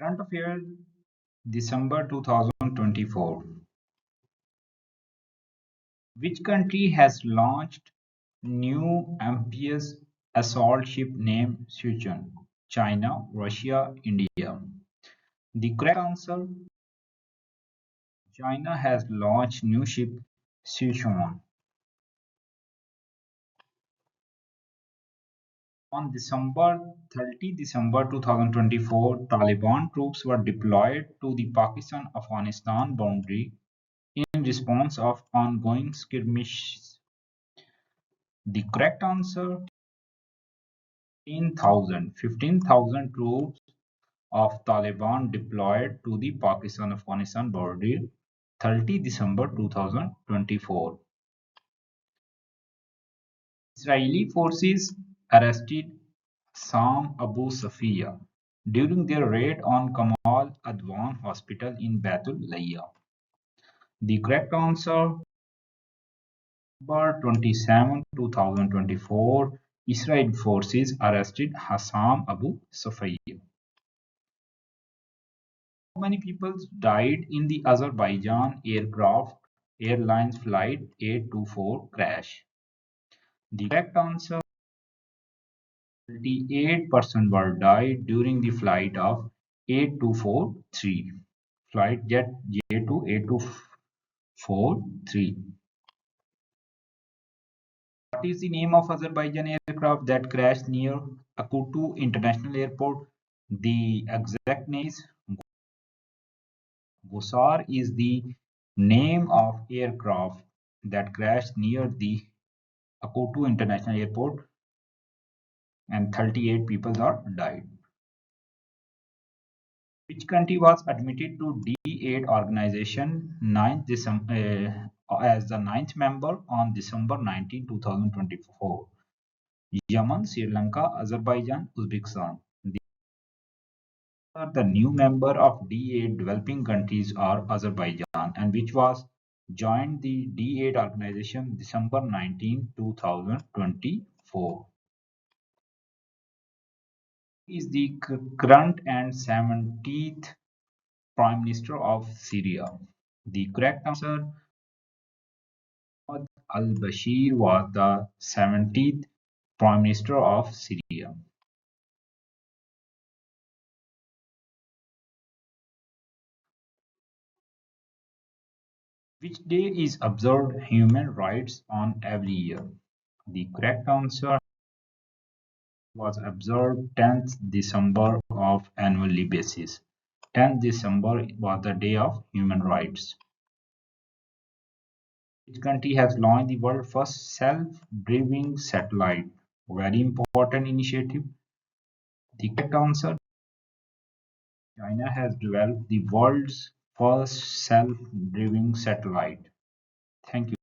Current affairs, December 2024. Which country has launched new amphibious assault ship named Sichuan? China, Russia, India. The correct answer: China has launched new ship Sichuan. On December 30, 2024, Taliban troops were deployed to the Pakistan-Afghanistan boundary in response of ongoing skirmishes. The correct answer: 15,000 troops of Taliban deployed to the Pakistan-Afghanistan border 30 December 2024. Israeli forces arrested Sam Abu Safiya during their raid on Kamal Adwan Hospital in Baitul Layya. The correct answer: October 27, 2024, Israeli forces arrested Hassam Abu Safiya. How many people died in the Azerbaijan Airlines Flight 824 crash? The correct answer: 38 persons were died during the flight of 8243 flight jet J2 8243. What is the name of Azerbaijan aircraft that crashed near Akutu International Airport? The exact name is Gosar is the name of aircraft that crashed near the Akutu International Airport and 38 people are died. Which country was admitted to D8 organization as the ninth member on December 19, 2024? Yemen, Sri Lanka, Azerbaijan, Uzbekistan. The new member of D8 developing countries are Azerbaijan, and which was joined the D8 organization December 19, 2024. Is the current and 70th Prime Minister of Syria? The correct answer: Ahmad al-Bashir was the 70th Prime Minister of Syria. Which day is observed Human Rights on every year? The correct answer was observed 10th December of annually basis. 10th December was the day of human rights. Which country has launched the world's first self-driving satellite? Very important initiative. The correct answer: China has developed the world's first self-driving satellite. Thank you.